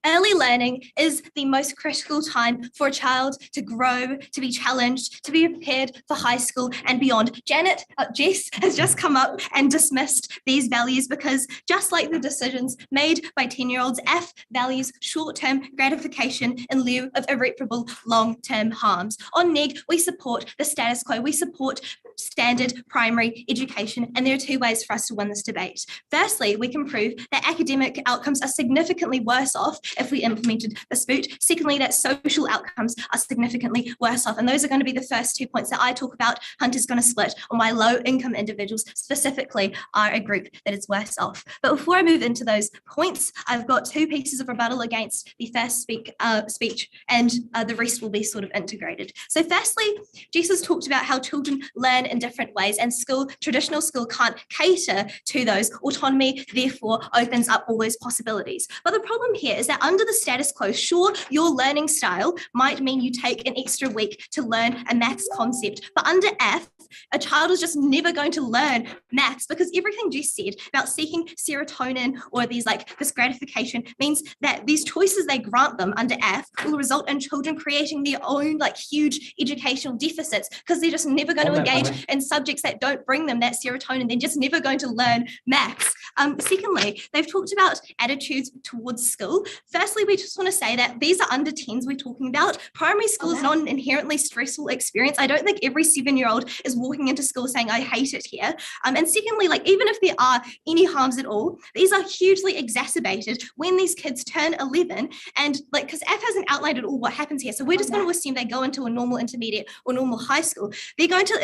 Early learning is the most critical time for a child to grow, to be challenged, to be prepared for high school and beyond. Jess has just come up and dismissed these values because just like the decisions made by 10-year-olds, F values short-term gratification in lieu of irreparable long-term harms. On NEG, we support the status quo. We support standard primary education, and there are two ways for us to win this debate. Firstly, we can prove that academic outcomes are significantly worse off if we implemented the SPOOT. Secondly, that social outcomes are significantly worse off. And those are going to be the first 2 points that I talk about. Hunter's going to split on why low-income individuals specifically are a group that is worse off. But before I move into those points, I've got 2 pieces of rebuttal against the first speech, and the rest will be sort of integrated. So firstly, Jess has talked about how children learn in different ways, and traditional school can't cater to those. Autonomy, therefore, opens up all those possibilities. But the problem here is that under the status quo, sure, your learning style might mean you take an extra week to learn a maths concept, but under F, a child is just never going to learn maths because everything Jess said about seeking serotonin or this gratification means that these choices they grant them under F will result in children creating their own huge educational deficits because they're just never going to engage in subjects that don't bring them that serotonin. They're just never going to learn maths. Secondly, they've talked about attitudes towards school. Firstly, we just want to say that these are under 10s we're talking about. Primary school is not an inherently stressful experience. I don't think every 7-year-old is walking into school saying, I hate it here. And secondly, even if there are any harms at all, these are hugely exacerbated when these kids turn 11 and because F hasn't outlined at all what happens here. So we're just going to assume they go into a normal intermediate or normal high school. They're going to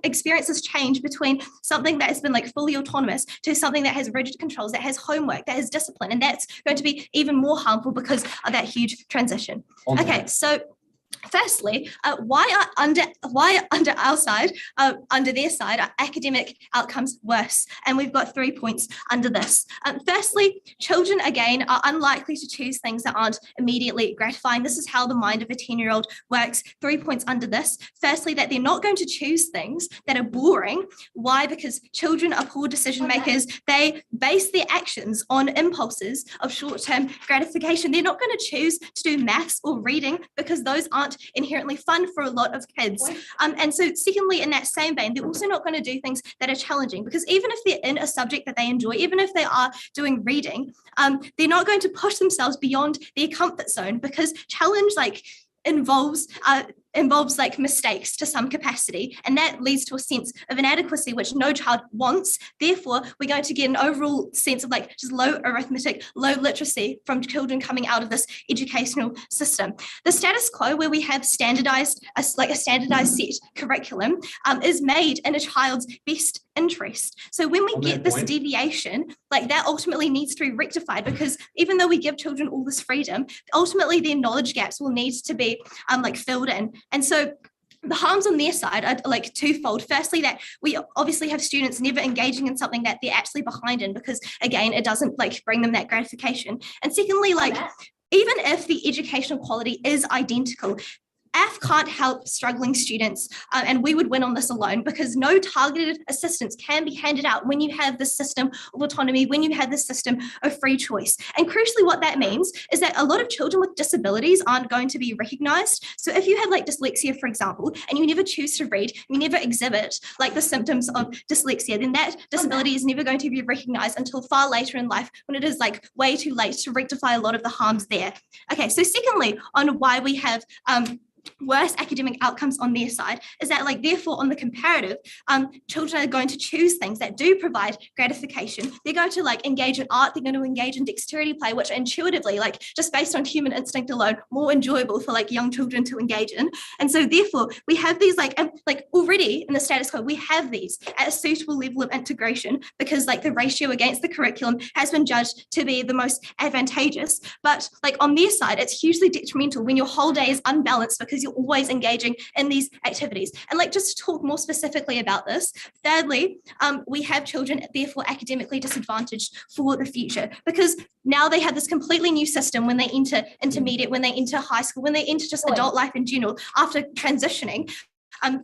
experience this change between something that has been fully autonomous to something that has rigid controls, that has homework, that has discipline. And that's going to be even more harmful because of that huge transition. Okay, so firstly, why under our side, under their side, are academic outcomes worse? And we've got 3 points under this. Firstly, children, again, are unlikely to choose things that aren't immediately gratifying. This is how the mind of a 10-year-old works. 3 points under this. Firstly, that they're not going to choose things that are boring. Why? Because children are poor decision makers. They base their actions on impulses of short-term gratification. They're not going to choose to do maths or reading because those aren't inherently fun for a lot of kids. And so secondly, in that same vein, they're also not going to do things that are challenging because even if they're in a subject that they enjoy, even if they are doing reading, they're not going to push themselves beyond their comfort zone because challenge involves mistakes to some capacity, and that leads to a sense of inadequacy which no child wants. Therefore, we're going to get an overall sense of just low arithmetic, low literacy from children coming out of this educational system. The status quo, where we have a standardized set curriculum, is made in a child's best interest. So when we get this deviation, that ultimately needs to be rectified because even though we give children all this freedom, ultimately their knowledge gaps will need to be filled in. And so the harms on their side are twofold. Firstly, that we obviously have students never engaging in something that they're actually behind in because, again, it doesn't bring them that gratification. And secondly, even if the educational quality is identical, F can't help struggling students, and we would win on this alone because no targeted assistance can be handed out when you have this system of autonomy, when you have this system of free choice. And crucially, what that means is that a lot of children with disabilities aren't going to be recognised. So if you have dyslexia, for example, and you never choose to read, you never exhibit the symptoms of dyslexia, then that disability is never going to be recognised until far later in life when it is way too late to rectify a lot of the harms there. Okay, so secondly, on why we have worse academic outcomes on their side is that therefore on the comparative, children are going to choose things that do provide gratification. They're going to engage in art, they're going to engage in dexterity play, which are intuitively just based on human instinct alone, more enjoyable for young children to engage in. And so therefore we have these already in the status quo, we have these at a suitable level of integration because the ratio against the curriculum has been judged to be the most advantageous. But on their side, it's hugely detrimental when your whole day is unbalanced because because you're always engaging in these activities. And like, just to talk more specifically about this, thirdly, we have children therefore academically disadvantaged for the future, because now they have this completely new system when they enter intermediate, when they enter high school, when they enter just adult life in general after transitioning,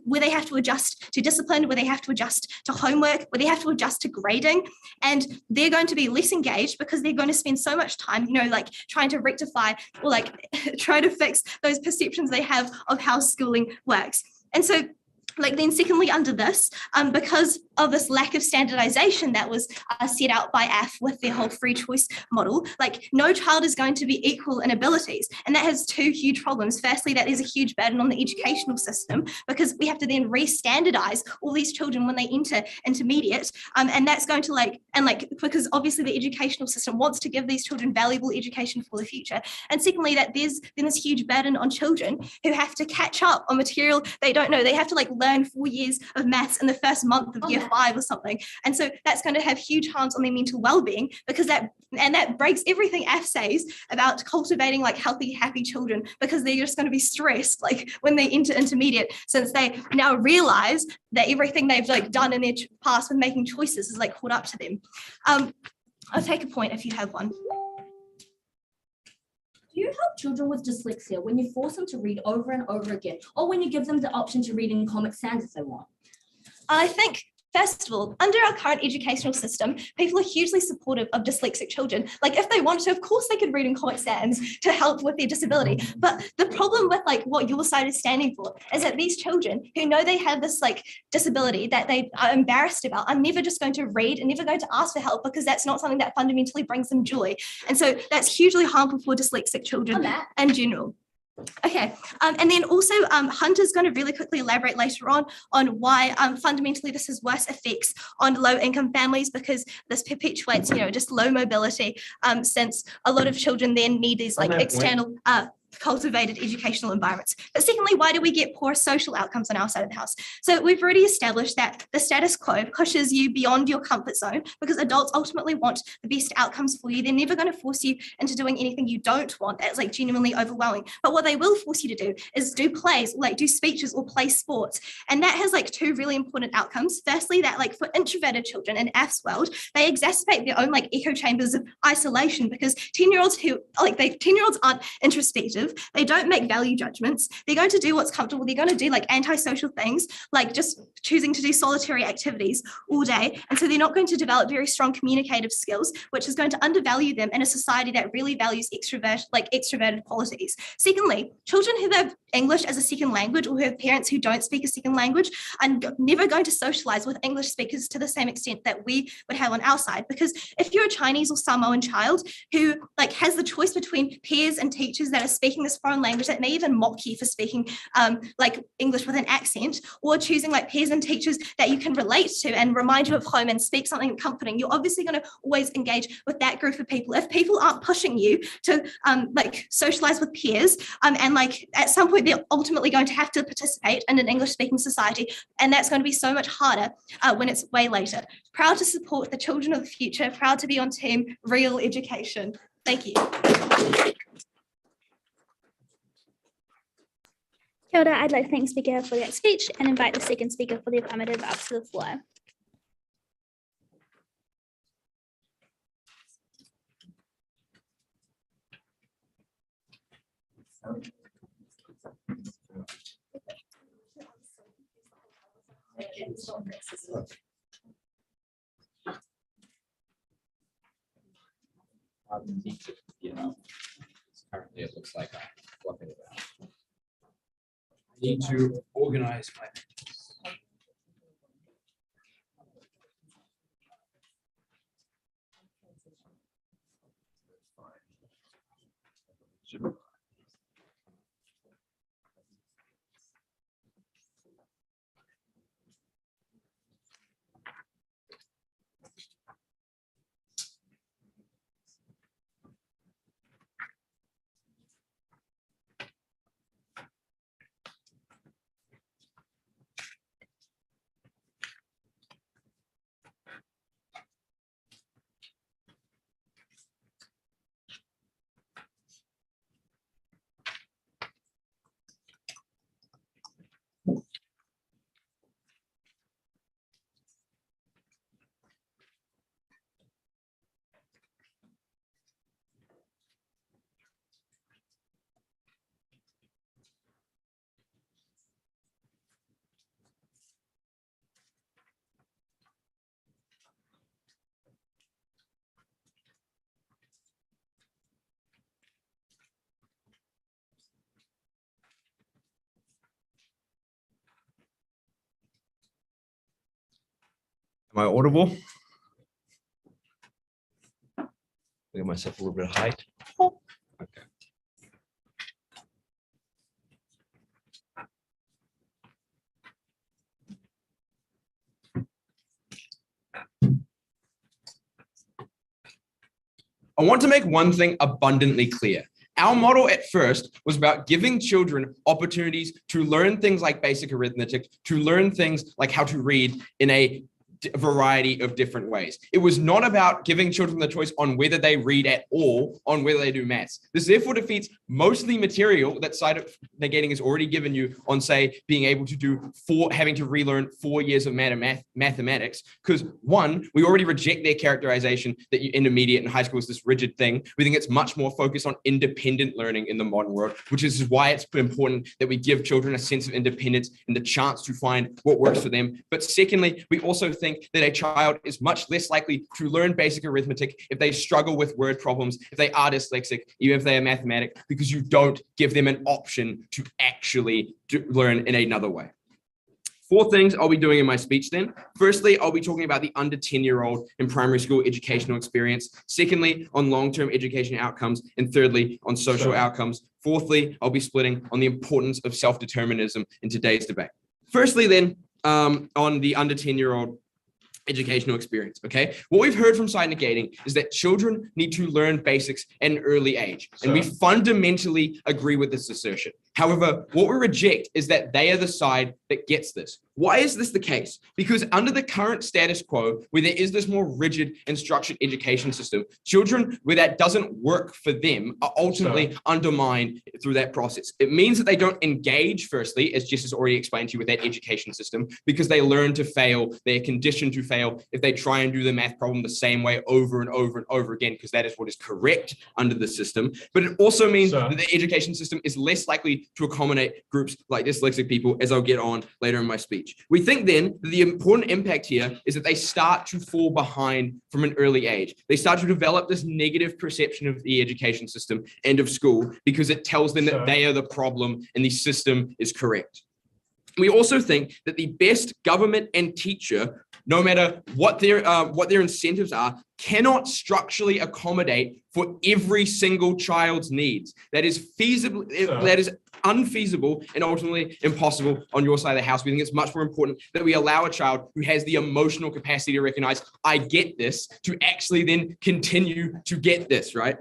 where they have to adjust to discipline, where they have to adjust to homework, where they have to adjust to grading, and they're going to be less engaged because they're going to spend so much time, like trying to rectify or like try to fix those perceptions they have of how schooling works. And so then secondly, under this, because of this lack of standardization that was set out by AF with their whole free choice model, like no child is going to be equal in abilities. And that has two huge problems. Firstly, that there's a huge burden on the educational system because we have to then re-standardize all these children when they enter intermediate. And that's going to because obviously the educational system wants to give these children valuable education for the future. And secondly, that there's then this huge burden on children who have to catch up on material they don't know. They have to learn 4 years of maths in the first month of year 5 or something. And so that's going to have huge harms on their mental well-being, because that breaks everything F says about cultivating healthy, happy children, because they're just going to be stressed when they enter intermediate, since they now realize that everything they've done in their past with making choices is caught up to them. I'll take a point if you have one. Do you help children with dyslexia when you force them to read over and over again, or when you give them the option to read in Comic Sans if they want? I think, first of all, under our current educational system, people are hugely supportive of dyslexic children. If they want to, of course they could read in Comic Sans to help with their disability. But the problem with what your side is standing for is that these children who know they have this disability that they are embarrassed about are never just going to read and never going to ask for help, because that's not something that fundamentally brings them joy. And so that's hugely harmful for dyslexic children in general. Okay, and then also Hunter's going to really quickly elaborate later on why fundamentally this has worse effects on low-income families, because this perpetuates, just low mobility, since a lot of children then need these external cultivated educational environments. But secondly, why do we get poor social outcomes on our side of the house? So we've already established that the status quo pushes you beyond your comfort zone, because adults ultimately want the best outcomes for you. They're never going to force you into doing anything you don't want. That's genuinely overwhelming. But what they will force you to do is do plays, do speeches or play sports. And that has two really important outcomes. Firstly, that for introverted children in AF's world, they exacerbate their own echo chambers of isolation, because 10-year-olds who 10-year-olds aren't introspective. They don't make value judgments. They're going to do what's comfortable. They're going to do antisocial things, just choosing to do solitary activities all day. And so they're not going to develop very strong communicative skills, which is going to undervalue them in a society that really values extroverted qualities. Secondly, children who have English as a second language, or who have parents who don't speak a second language, are never going to socialize with English speakers to the same extent that we would have on our side. Because if you're a Chinese or Samoan child who has the choice between peers and teachers that are speaking this foreign language that may even mock you for speaking English with an accent, or choosing peers and teachers that you can relate to and remind you of home and speak something comforting, you're obviously going to always engage with that group of people. If people aren't pushing you to socialize with peers, and at some point they're ultimately going to have to participate in an English speaking society, and that's going to be so much harder when it's way later. Proud to support the children of the future, proud to be on team Real Education. Thank you. Kia ora, I'd like to thank the speaker for that speech and invite the second speaker for the affirmative up to the floor. Currently, it looks like I'm fluffing it out. I need to organize my Am I audible? Give myself a little bit of height. Okay. I want to make one thing abundantly clear. Our model at first was about giving children opportunities to learn things like basic arithmetic, to learn things like how to read in a variety of different ways. It was not about giving children the choice on whether they read at all, on whether they do maths. This therefore defeats most of the material that side of negating has already given you on, say, being able to do having to relearn 4 years of mathematics. Because one, we already reject their characterization that intermediate and high school is this rigid thing. We think it's much more focused on independent learning in the modern world, which is why it's important that we give children a sense of independence and the chance to find what works for them. But secondly, we also think that a child is much less likely to learn basic arithmetic if they struggle with word problems, if they are dyslexic, even if they are mathematic, because you don't give them an option to actually learn in another way. 4 things I'll be doing in my speech then. Firstly, I'll be talking about the under 10-year-old in primary school educational experience. Secondly, on long-term education outcomes. And thirdly, on social outcomes. Fourthly, I'll be splitting on the importance of self-determinism in today's debate. Firstly then, on the under 10-year-old educational experience, okay? What we've heard from side negating is that children need to learn basics at an early age, and we fundamentally agree with this assertion. However, what we reject is that they are the side that gets this. Why is this the case? Because under the current status quo, where there is this more rigid and structured education system, children where that doesn't work for them are ultimately undermined through that process. It means that they don't engage, firstly, as Jess has already explained to you, with that education system, because they learn to fail. They are conditioned to fail if they try and do the math problem the same way over and over and over again, because that is what is correct under the system. But it also means that the education system is less likely to accommodate groups like dyslexic people, as I'll get on later in my speech. We think then that the important impact here is that they start to fall behind from an early age. They start to develop this negative perception of the education system and of school because it tells them that they are the problem and the system is correct. We also think that the best government and teacher, no matter what their incentives are, cannot structurally accommodate for every single child's needs. That is feasible. That is unfeasible and ultimately impossible on your side of the house. We think it's much more important that we allow a child who has the emotional capacity to recognize, I get this, to actually then continue to get this, right?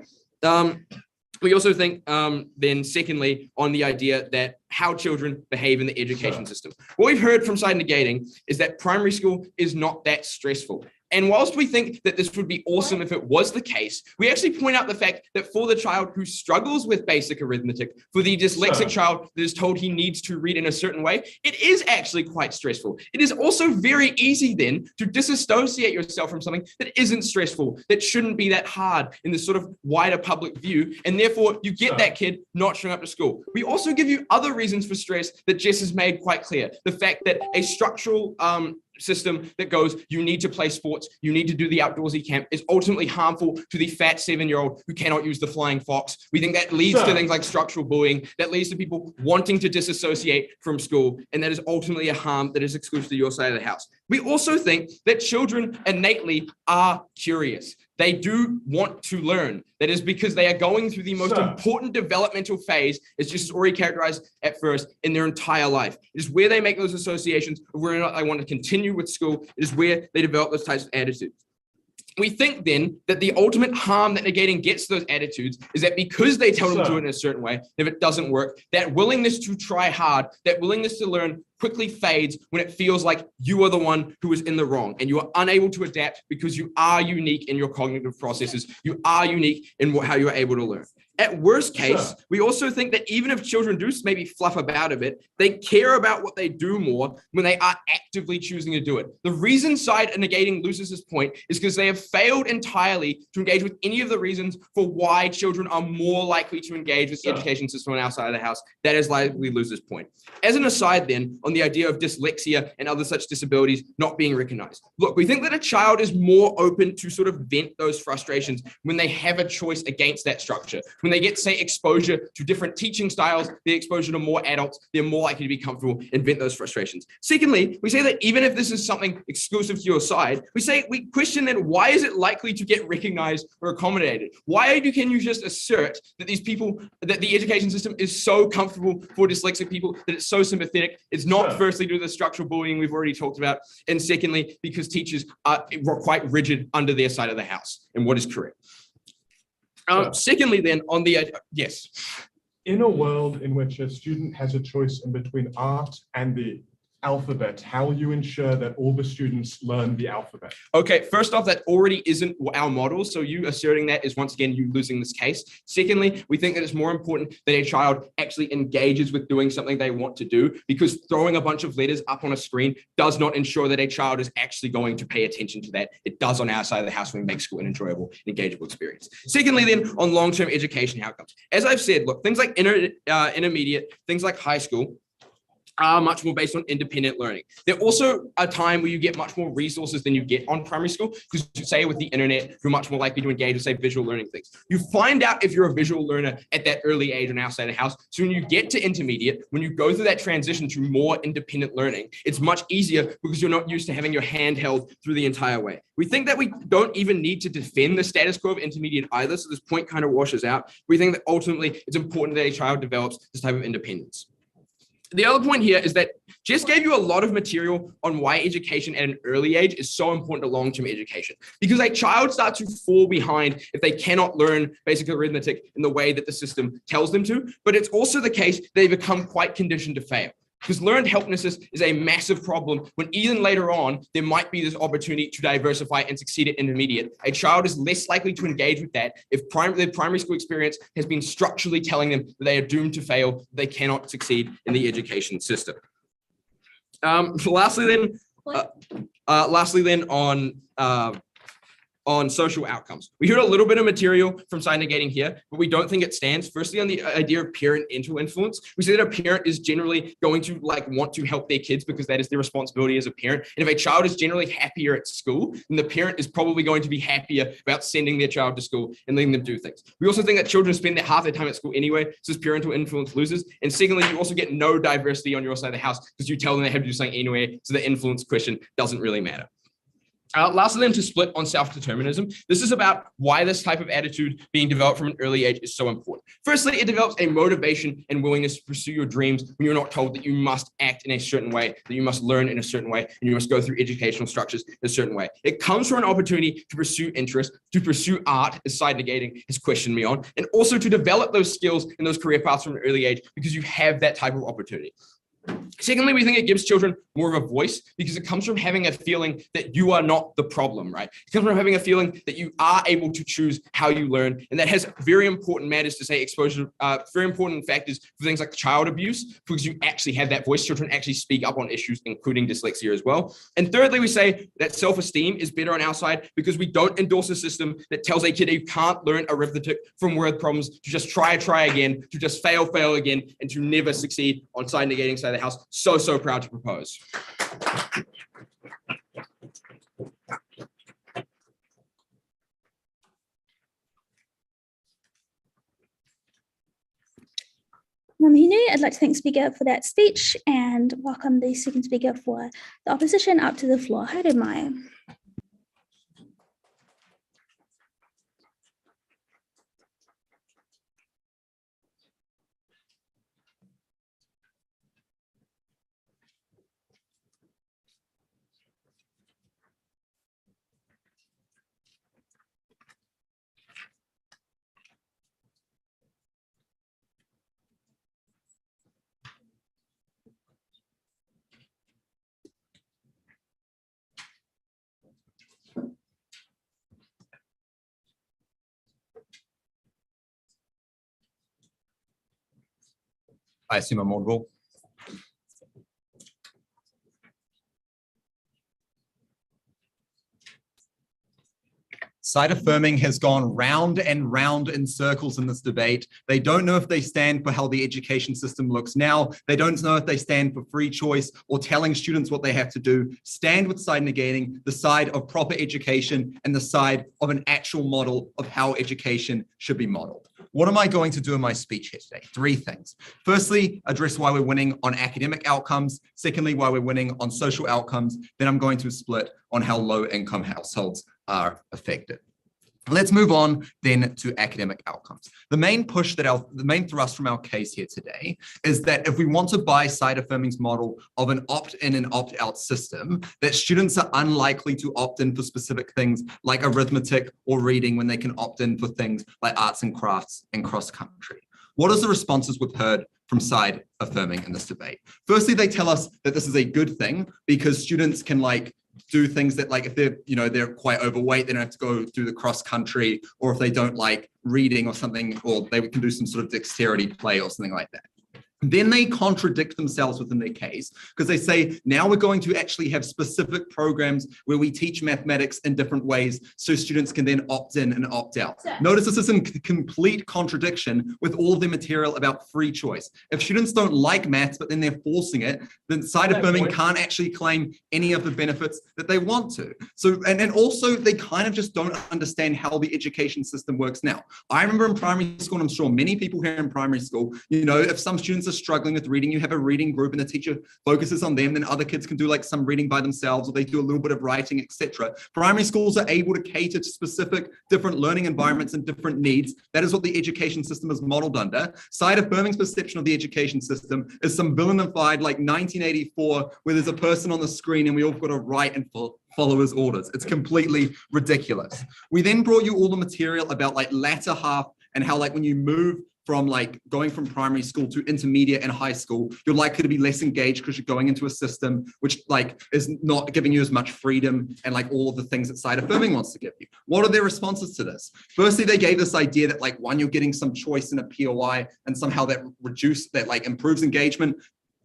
We also think then secondly on the idea that how children behave in the education system. What we've heard from side negating is that primary school is not that stressful. And whilst we think that this would be awesome if it was the case, we actually point out the fact that for the child who struggles with basic arithmetic, for the dyslexic child that is told he needs to read in a certain way, it is actually quite stressful. It is also very easy then to disassociate yourself from something that isn't stressful, that shouldn't be that hard in the sort of wider public view, and therefore you get that kid not showing up to school. We also give you other reasons for stress that Jess has made quite clear. The fact that a structural system that goes, you need to play sports, you need to do the outdoorsy camp, is ultimately harmful to the fat 7-year-old who cannot use the flying fox. We think that leads to things like structural bullying, that leads to people wanting to disassociate from school, and that is ultimately a harm that is exclusive to your side of the house. We also think that children innately are curious. They do want to learn. That is because they are going through the most important developmental phase, as just already characterized at first, in their entire life. It is where they make those associations of whether or not they want to continue with school. It is where they develop those types of attitudes. We think then that the ultimate harm that negating gets those attitudes is that because they tell them to do it in a certain way, if it doesn't work, that willingness to try hard, that willingness to learn quickly fades when it feels like you are the one who is in the wrong and you are unable to adapt because you are unique in your cognitive processes. You are unique in how you are able to learn. At worst case, we also think that even if children do maybe fluff about a bit, they care about what they do more when they are actively choosing to do it. The reason side negating loses this point is because they have failed entirely to engage with any of the reasons for why children are more likely to engage with the education system on our side of the house. That is why we lose this point. As an aside then, on the idea of dyslexia and other such disabilities not being recognized. Look, we think that a child is more open to sort of vent those frustrations when they have a choice against that structure, when when they get, say, exposure to different teaching styles, the exposure to more adults, they're more likely to be comfortable and vent those frustrations. Secondly, we say that even if this is something exclusive to your side, we question then, why is it likely to get recognized or accommodated? Why can you just assert that the education system is so comfortable for dyslexic people, that it's so sympathetic? It's not firstly due to the structural bullying we've already talked about, and secondly, because teachers are quite rigid under their side of the house and what is correct. Secondly, then, on the, yes. In a world in which a student has a choice in between art and the alphabet, how will you ensure that all the students learn the alphabet? Okay, first off, that already isn't our model. So you asserting that is, once again, you losing this case. Secondly, we think that it's more important that a child actually engages with doing something they want to do, because throwing a bunch of letters up on a screen does not ensure that a child is actually going to pay attention to that. It does on our side of the house when we make school an enjoyable, engageable experience. Secondly, then, on long-term education outcomes. As I've said, look, things like intermediate, things like high school, are much more based on independent learning. They're also a time where you get much more resources than you get on primary school, because say with the internet, you're much more likely to engage with, say, visual learning things. You find out if you're a visual learner at that early age on our side of the house. So when you get to intermediate, when you go through that transition to more independent learning, it's much easier because you're not used to having your hand held through the entire way. We think that we don't even need to defend the status quo of intermediate either, so this point kind of washes out. We think that ultimately it's important that a child develops this type of independence. The other point here is that Jess gave you a lot of material on why education at an early age is so important to long-term education, because a child starts to fall behind if they cannot learn basic arithmetic in the way that the system tells them to. But it's also the case they become quite conditioned to fail, because learned helplessness is a massive problem when even later on, there might be this opportunity to diversify and succeed at intermediate. A child is less likely to engage with that if their primary school experience has been structurally telling them that they are doomed to fail, they cannot succeed in the education system. Lastly then on social outcomes. We heard a little bit of material from side negating here, but we don't think it stands. Firstly, on the idea of parental influence, we say that a parent is generally going to want to help their kids because that is their responsibility as a parent. And if a child is generally happier at school, then the parent is probably going to be happier about sending their child to school and letting them do things. We also think that children spend half their time at school anyway, so this parental influence loses. And secondly, you also get no diversity on your side of the house because you tell them they have to do something anyway, so the influence question doesn't really matter. Lastly, then, to split on self-determinism. This is about why this type of attitude being developed from an early age is so important. Firstly, it develops a motivation and willingness to pursue your dreams when you're not told that you must act in a certain way, that you must learn in a certain way, and you must go through educational structures in a certain way. It comes from an opportunity to pursue interest, to pursue art, as side negating has questioned me on, and also to develop those skills and those career paths from an early age because you have that type of opportunity. Secondly, we think it gives children more of a voice because it comes from having a feeling that you are not the problem, right? It comes from having a feeling that you are able to choose how you learn. And that has very important matters to say exposure, very important factors for things like child abuse, because you actually have that voice. Children actually speak up on issues, including dyslexia as well. And thirdly, we say that self-esteem is better on our side because we don't endorse a system that tells a kid you can't learn arithmetic from word problems, to just try again, to just fail again, and to never succeed on side negating side of the house. So proud to propose. Hinu, I'd like to thank the speaker for that speech and welcome the second speaker for the opposition up to the floor. Haere mai. I assume I'm audible. Side affirming has gone round and round in circles in this debate. They don't know if they stand for how the education system looks now. They don't know if they stand for free choice or telling students what they have to do. Stand with side negating, the side of proper education and the side of an actual model of how education should be modeled. what am I going to do in my speech here today? 3 things. Firstly, address why we're winning on academic outcomes. Secondly, why we're winning on social outcomes. Then I'm going to split on how low-income households are affected. Let's move on then to academic outcomes. The main thrust from our case here today is that if we want to buy Side Affirming's model of an opt-in and opt-out system, that students are unlikely to opt in for specific things like arithmetic or reading when they can opt in for things like arts and crafts and cross-country. What are the responses we've heard from Side Affirming in this debate? Firstly, they tell us that this is a good thing because students can do things that if they're quite overweight, they don't have to go through the cross country, or if they don't like reading or something, or they can do some sort of dexterity play or something like that. Then they contradict themselves within their case because they say, now we're going to actually have specific programs where we teach mathematics in different ways so students can then opt in and opt out. Notice this is in complete contradiction with all of the material about free choice. If students don't like maths, but then they're forcing it, then Side Affirming can't actually claim any of the benefits that they want to. So, and also they kind of just don't understand how the education system works now. I remember in primary school, and I'm sure many people here in primary school, if some students are struggling with reading, you have a reading group and the teacher focuses on them, then other kids can do some reading by themselves, or they do a little bit of writing, etc. Primary schools are able to cater to specific different learning environments and different needs. That is what the education system is modeled under. Side Affirming's perception of the education system is some villainified 1984 where there's a person on the screen and we all got to write and follow his orders. It's completely ridiculous. We then brought you all the material about latter half and how when you move from going from primary school to intermediate and high school, you're likely to be less engaged because you're going into a system which is not giving you as much freedom and all of the things that Side Affirming wants to give you. What are their responses to this? Firstly, they gave this idea that one, you're getting some choice in a POI and somehow that improves engagement.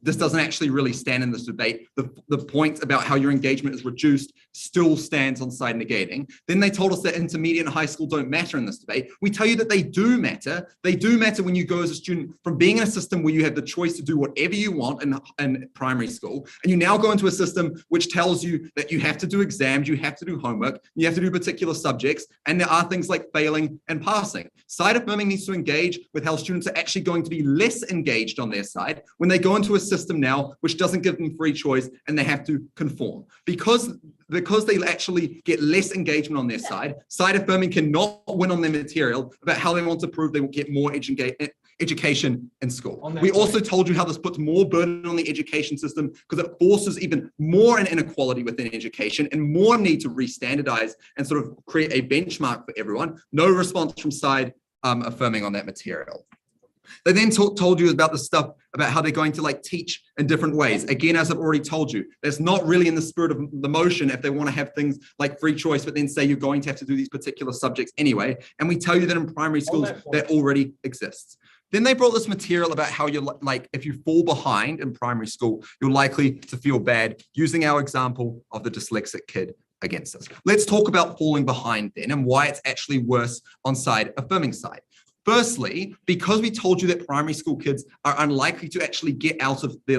This doesn't actually really stand in this debate. The point about how your engagement is reduced still stands on side negating. Then they told us that intermediate and high school don't matter in this debate. We tell you that they do matter. They do matter when you go as a student from being in a system where you have the choice to do whatever you want in primary school, and you now go into a system which tells you that you have to do exams, you have to do homework, you have to do particular subjects, and there are things like failing and passing. Side Affirming needs to engage with how students are actually going to be less engaged on their side when they go into a system now which doesn't give them free choice and they have to conform. Because they actually get less engagement on their side, Side Affirming cannot win on their material about how they want to prove they will get more education in school. We also told you how this puts more burden on the education system because it forces even more an inequality within education and more need to re-standardize and sort of create a benchmark for everyone. No response from Side Affirming on that material. They then told you about the stuff about how they're going to teach in different ways. Again, as I've already told you, that's not really in the spirit of the motion if they want to have things like free choice, but then say you're going to have to do these particular subjects anyway. And we tell you that in primary schools that already exists. Then they brought this material about how you're if you fall behind in primary school, you're likely to feel bad, using our example of the dyslexic kid against us. Let's talk about falling behind then and why it's actually worse on Side Affirming side. Firstly, because we told you that primary school kids are unlikely to actually get out of their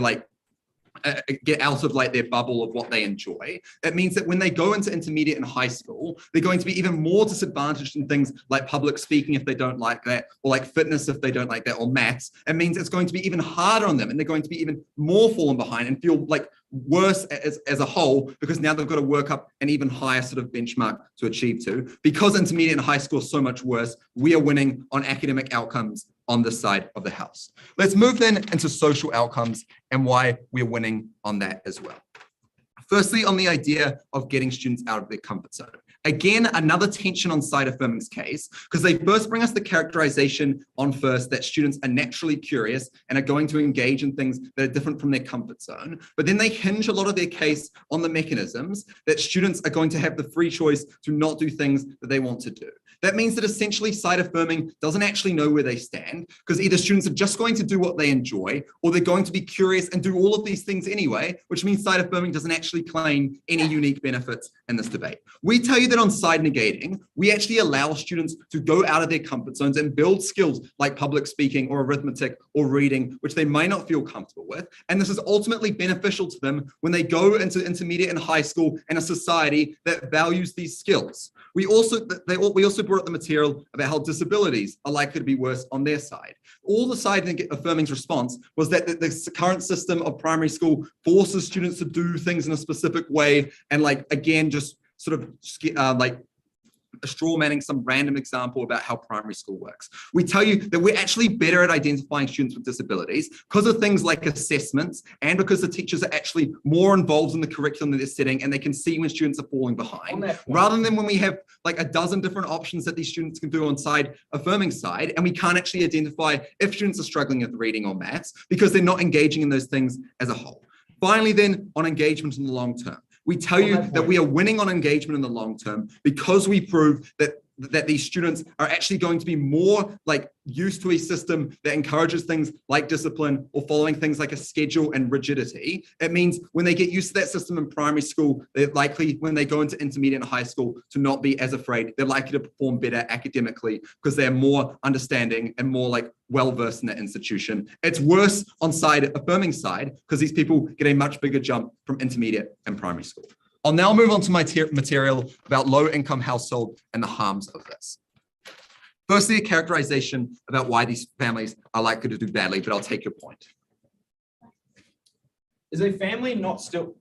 their bubble of what they enjoy, that means that when they go into intermediate and high school, they're going to be even more disadvantaged in things like public speaking if they don't like that, or fitness if they don't like that, or maths. It means it's going to be even harder on them and they're going to be even more fallen behind and feel worse as a whole because now they've got to work up an even higher sort of benchmark to achieve to. Because intermediate and high school is so much worse, we are winning on academic outcomes on this side of the house. Let's move then into social outcomes and why we're winning on that as well. Firstly, on the idea of getting students out of their comfort zone. Again, another tension on Side Affirming's case, because they first bring us the characterization on first that students are naturally curious and are going to engage in things that are different from their comfort zone. But then they hinge a lot of their case on the mechanisms that students are going to have the free choice to not do things that they want to do. That means that essentially Side Affirming doesn't actually know where they stand because either students are just going to do what they enjoy or they're going to be curious and do all of these things anyway, which means Side Affirming doesn't actually claim any unique benefits in this debate. We tell you that on side negating, we actually allow students to go out of their comfort zones and build skills like public speaking or arithmetic or reading, which they might not feel comfortable with. And this is ultimately beneficial to them when they go into intermediate and high school in a society that values these skills. We also brought up the material about how disabilities are likely to be worse on their side. All the side affirming's response was that the current system of primary school forces students to do things in a specific way, and like, again, just sort of like straw manning some random example about how primary school works. We tell you that we're actually better at identifying students with disabilities because of things like assessments, and because the teachers are actually more involved in the curriculum that they're setting, and they can see when students are falling behind, rather than when we have like a dozen different options that these students can do on side affirming side, and we can't actually identify if students are struggling with reading or maths because they're not engaging in those things as a whole. Finally, then, on engagement in the long term, we tell you that we are winning on engagement in the long term because we prove that these students are actually going to be more like used to a system that encourages things like discipline or following things like a schedule and rigidity. It means when they get used to that system in primary school, they're likely, when they go into intermediate and high school, to not be as afraid. They're likely to perform better academically because they're more understanding and more like well-versed in that institution. It's worse on side affirming side because these people get a much bigger jump from intermediate and primary school. I'll now move on to my material about low-income household and the harms of this. Firstly, a characterization about why these families are likely to do badly, but I'll take your point. Is a family not still,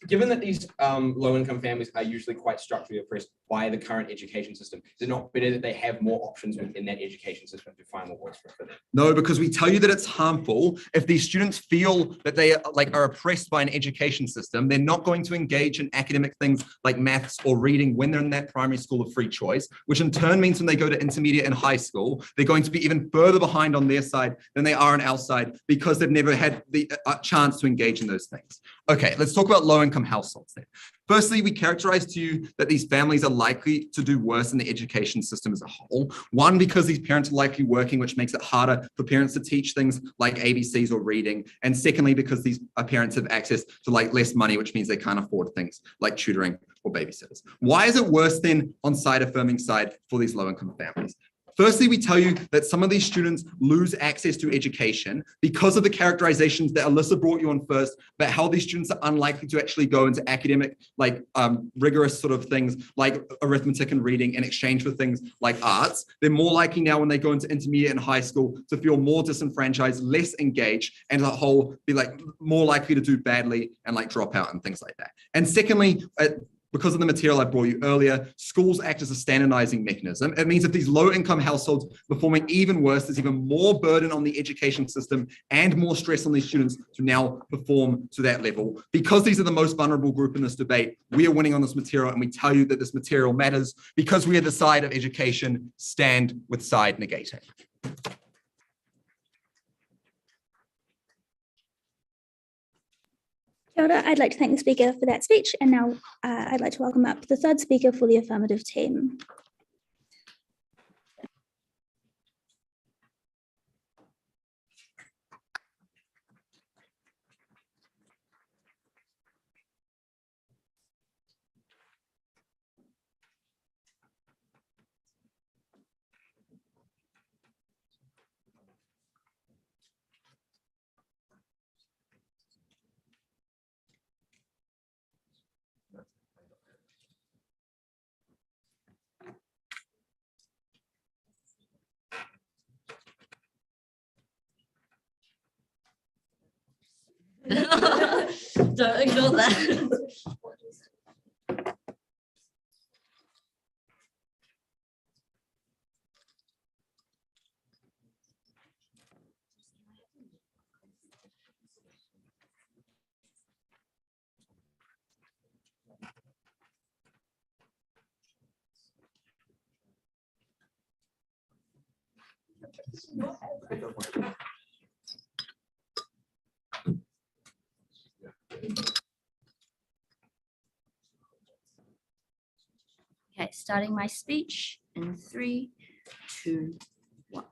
given that these low-income families are usually quite structurally oppressed by the current education system, is it not better that they have more options within that education system to find what works for them? No, because we tell you that it's harmful. If these students feel that they are oppressed by an education system, they're not going to engage in academic things like maths or reading when they're in that primary school of free choice, which in turn means when they go to intermediate and high school, they're going to be even further behind on their side than they are on our side because they've never had the chance to engage in those things. Okay, let's talk about low-income households then. Firstly, we characterize to you that these families are likely to do worse in the education system as a whole. One, because these parents are likely working, which makes it harder for parents to teach things like ABCs or reading. And secondly, because these parents have access to like less money, which means they can't afford things like tutoring or babysitters. Why is it worse then on side affirming side for these low-income families? Firstly, we tell you that some of these students lose access to education because of the characterizations that Alyssa brought you on first about how these students are unlikely to actually go into academic, like rigorous sort of things like arithmetic and reading in exchange for things like arts. They're more likely now when they go into intermediate and high school to feel more disenfranchised, less engaged, and as a whole be like more likely to do badly and like drop out and things like that. And secondly, because of the material I brought you earlier, schools act as a standardizing mechanism. It means that these low-income households are performing even worse. There's even more burden on the education system and more stress on these students to now perform to that level. Because these are the most vulnerable group in this debate, we are winning on this material, and we tell you that this material matters because we are the side of education, stand with side negating. Kia ora. I'd like to thank the speaker for that speech, and now I'd like to welcome up the third speaker for the affirmative team. Don't ignore that. Okay, starting my speech in 3, 2, 1.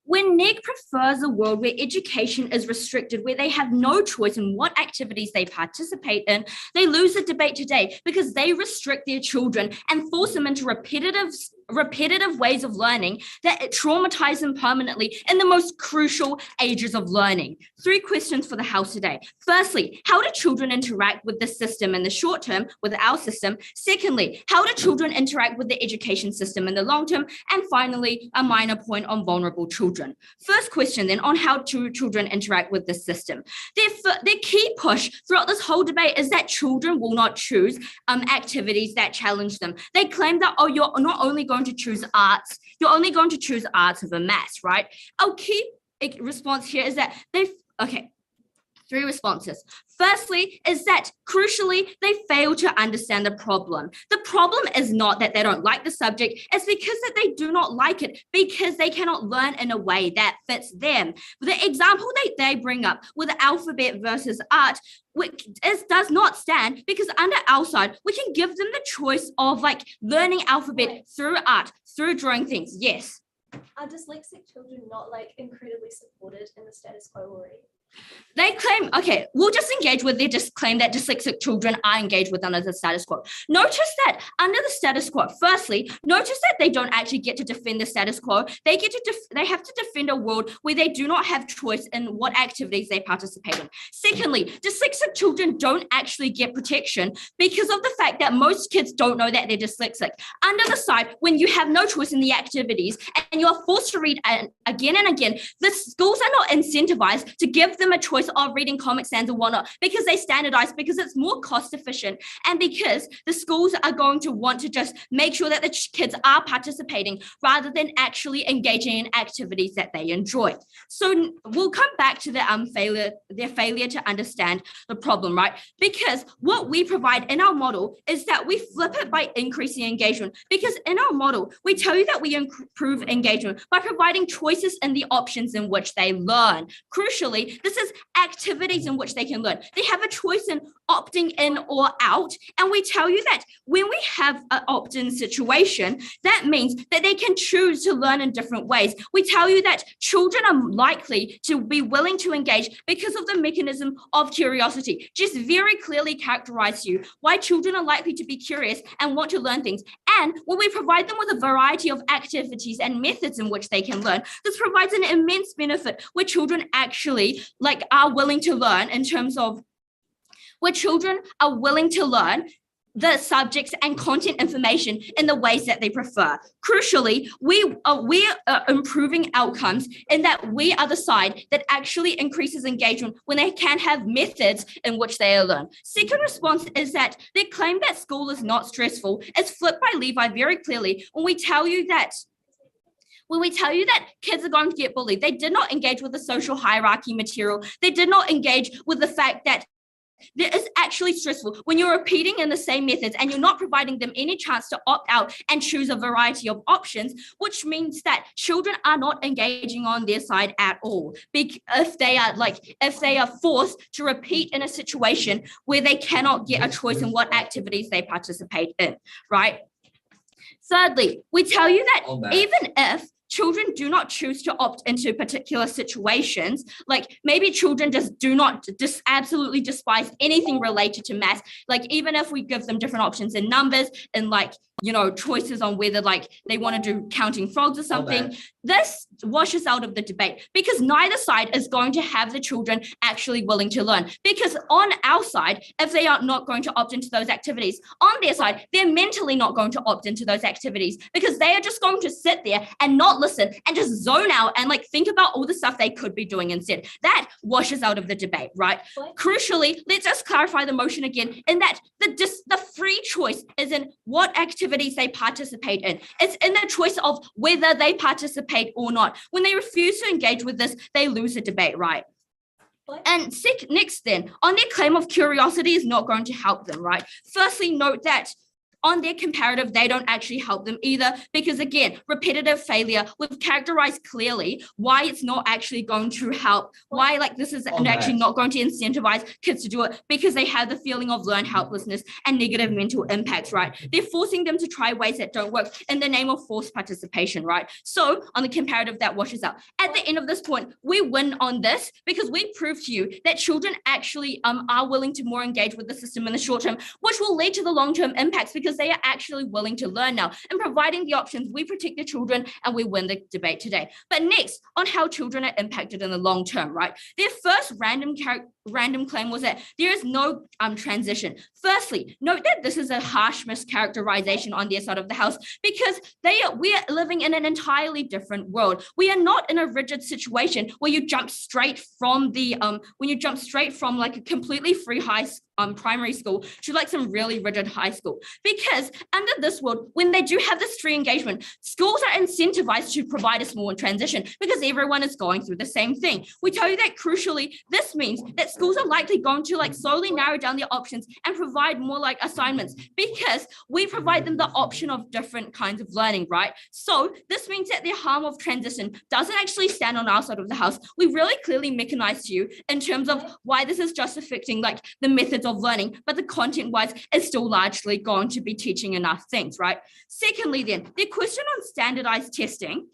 When NEG prefers a world where education is restricted, where they have no choice in what activities they participate in, they lose the debate today because they restrict their children and force them into repetitive ways of learning that traumatize them permanently in the most crucial ages of learning. 3 questions for the House today. Firstly, how do children interact with the system in the short term, with our system? Secondly, how do children interact with the education system in the long term? And finally, a minor point on vulnerable children. First question then on how children interact with the system. Their key push throughout this whole debate is that children will not choose activities that challenge them. They claim that, oh, you're not only going to choose arts, you're only going to choose arts over maths, right? Our key response here is that 3 responses. Firstly, is that crucially, they fail to understand the problem. The problem is not that they don't like the subject, it's because that they do not like it, because they cannot learn in a way that fits them. The example they bring up with alphabet versus art, which does not stand, because under our side, we can give them the choice of like learning alphabet through art, through drawing things. Yes. Are dyslexic children not like incredibly supported in the status quo already? They claim, okay, we'll just engage with their claim that dyslexic children are engaged with under the status quo. Notice that under the status quo, firstly, notice that they don't actually get to defend the status quo. They have to defend a world where they do not have choice in what activities they participate in. Secondly, dyslexic children don't actually get protection because of the fact that most kids don't know that they're dyslexic. Under the side, when you have no choice in the activities and you are forced to read again and again, the schools are not incentivized to give them a choice of reading Comic Sans or whatnot because they standardize, because it's more cost efficient, and because the schools are going to want to just make sure that the kids are participating rather than actually engaging in activities that they enjoy. So we'll come back to their failure to understand the problem, right? Because what we provide in our model is that we flip it by increasing engagement, because in our model, we tell you that we improve engagement by providing choices in the options in which they learn. Crucially, this is activities in which they can learn. They have a choice in opting in or out. And we tell you that when we have an opt-in situation, that means that they can choose to learn in different ways. We tell you that children are likely to be willing to engage because of the mechanism of curiosity. Just very clearly characterize to you why children are likely to be curious and want to learn things. And when we provide them with a variety of activities and methods in which they can learn, this provides an immense benefit where children actually are willing to learn in terms of where children are willing to learn the subjects and content information in the ways that they prefer. Crucially, we are improving outcomes in that we are the side that actually increases engagement when they can have methods in which they learn. Second response is that their claim that school is not stressful is flipped by Levi very clearly when we tell you that kids are going to get bullied. They did not engage with the social hierarchy material. They did not engage with the fact that there is actually stressful when you're repeating in the same methods and you're not providing them any chance to opt out and choose a variety of options, which means that children are not engaging on their side at all. If they are forced to repeat in a situation where they cannot get a choice in what activities they participate in, right? Thirdly, we tell you that even if children do not choose to opt into particular situations, like maybe children just absolutely despise anything related to math, like even if we give them different options in numbers and choices on whether they want to do counting frogs or something, this washes out of the debate because neither side is going to have the children actually willing to learn. Because on our side, if they are not going to opt into those activities, on their side, they're mentally not going to opt into those activities because they are just going to sit there and not listen and just zone out and think about all the stuff they could be doing instead. That washes out of the debate, right? Crucially, let's just clarify the motion again in that the free choice is in what activities they participate in. It's in the choice of whether they participate or not. When they refuse to engage with this, they lose the debate, right? And next then, on their claim of curiosity is not going to help them, right? Firstly, note that on their comparative, they don't actually help them either, because again, repetitive failure, we've characterized clearly why it's not actually going to help, why like this is actually not going to incentivize kids to do it, because they have the feeling of learned helplessness and negative mental impacts, right? They're forcing them to try ways that don't work in the name of forced participation, right? So on the comparative, that washes out. At the end of this point, we win on this because we prove to you that children actually are willing to more engage with the system in the short term, which will lead to the long-term impacts because they are actually willing to learn now. And providing the options, we protect the children and we win the debate today. But next, on how children are impacted in the long term, right? Their first random claim was that there is no transition. Firstly, note that this is a harsh mischaracterization on their side of the house because we are living in an entirely different world. We are not in a rigid situation where you jump straight from like a completely free primary school to like some really rigid high school, because under this world, when they do have this free engagement, schools are incentivized to provide a small transition because everyone is going through the same thing. We tell you that crucially, this means that schools are likely going to like slowly narrow down their options and provide more like assignments because we provide them the option of different kinds of learning, right? So this means that the harm of transition doesn't actually stand on our side of the house. We really clearly mechanized you in terms of why this is just affecting like the methods of learning, but the content wise is still largely going to be teaching enough things, right? Secondly, then the question on standardized testing,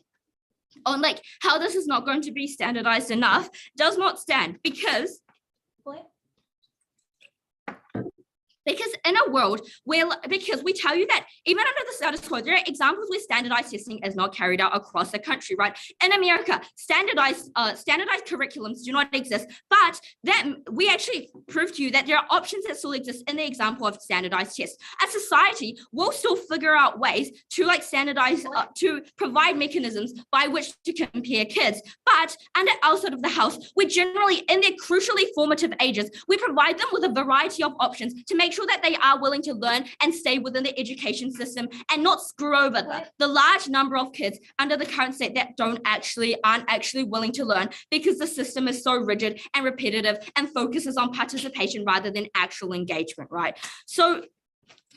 on like how this is not going to be standardized enough, does not stand because in a world where, because we tell you that even under the status quo, there are examples where standardized testing is not carried out across the country, right? In America, standardized curriculums do not exist, but that we actually prove to you that there are options that still exist in the example of standardized tests. As society, we'll still figure out ways to like standardize, to provide mechanisms by which to compare kids. But under our side of the house, we generally, in their crucially formative ages, we provide them with a variety of options to make sure that they are willing to learn and stay within the education system and not screw over the large number of kids under the current state that aren't actually willing to learn because the system is so rigid and repetitive and focuses on participation rather than actual engagement, right? So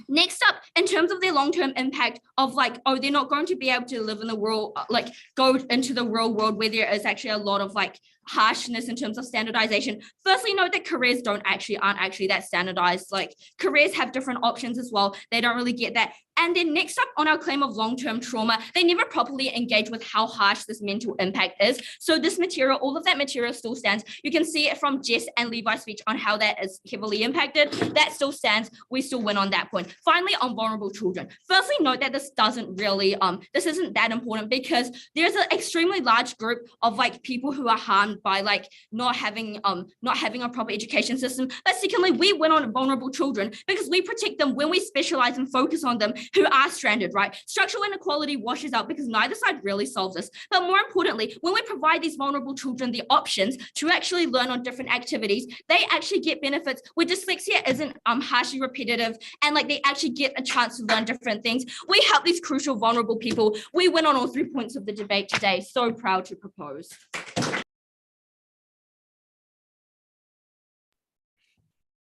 next up, in terms of their long-term impact of like, oh, they're not going to be able to live in the world, like go into the real world where there is actually a lot of like harshness in terms of standardization. Firstly, note that careers aren't actually that standardized. Like careers have different options as well. They don't really get that. And then next up on our claim of long-term trauma, they never properly engage with how harsh this mental impact is. So this material, all of that material still stands. You can see it from Jess and Levi's speech on how that is heavily impacted. That still stands. We still win on that point. Finally, on vulnerable children. Firstly, note that this doesn't really, this isn't that important because there's an extremely large group of like people who are harmed by like not having a proper education system. But secondly, we win on vulnerable children because we protect them when we specialize and focus on them who are stranded, right? Structural inequality washes out because neither side really solves this. But more importantly, when we provide these vulnerable children the options to actually learn on different activities, they actually get benefits where dyslexia isn't harshly repetitive and like they actually get a chance to learn different things. We help these crucial vulnerable people. We win on all 3 points of the debate today. So proud to propose.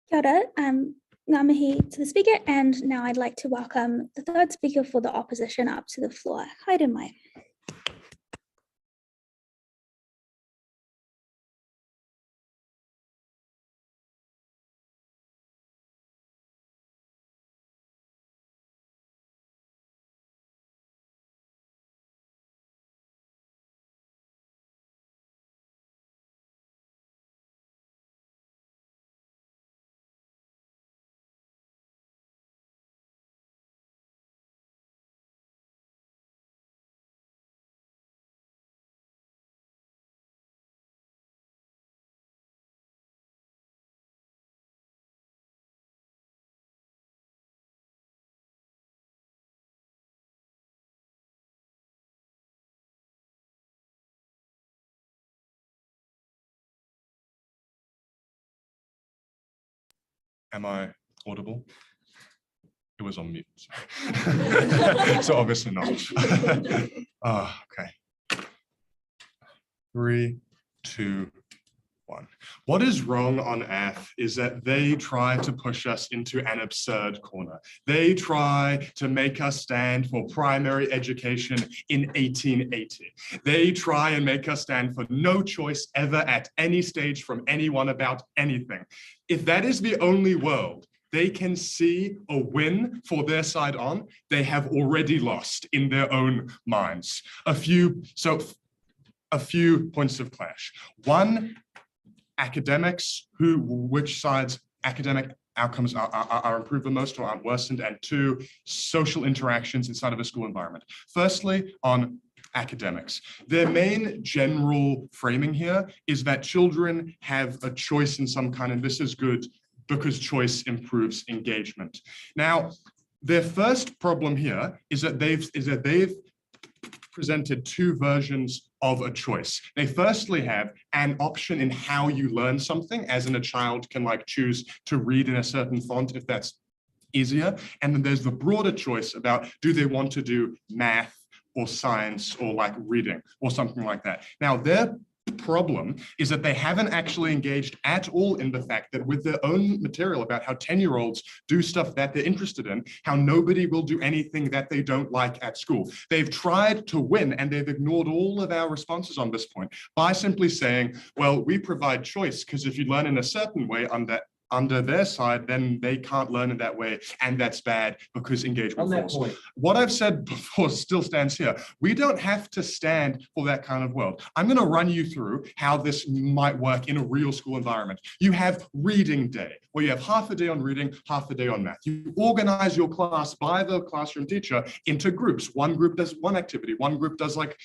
Kia ora, ngā mihi to the speaker, and now I'd like to welcome the third speaker for the opposition up to the floor. Haere mai. Am I audible? It was on mute. So obviously not. Oh, okay. 3, 2, one. What is wrong on F is that they try to push us into an absurd corner. They try to make us stand for primary education in 1880. They try and make us stand for no choice ever at any stage from anyone about anything. If that is the only world they can see a win for their side on, they have already lost in their own minds. A few points of clash. One, academics, which side's academic outcomes are improved the most or aren't worsened, and two, social interactions inside of a school environment. Firstly, on academics. Their main general framing here is that children have a choice in some kind, and this is good because choice improves engagement. Now, their first problem here is that they've presented two versions of a choice. They firstly have an option in how you learn something, as in a child can like choose to read in a certain font if that's easier. And then there's the broader choice about, do they want to do math or science or like reading or something like that. Now, their problem is that they haven't actually engaged at all in the fact that with their own material about how 10-year-olds do stuff that they're interested in, how nobody will do anything that they don't like at school. They've tried to win and they've ignored all of our responses on this point by simply saying, well, we provide choice because if you learn in a certain way under their side, then they can't learn in that way, and that's bad because engagement falls. What I've said before still stands here. We don't have to stand for that kind of world. I'm going to run you through how this might work in a real school environment. You have reading day, where you have half a day on reading, half a day on math. You organize your class by the classroom teacher into groups. One group does one activity, one group does like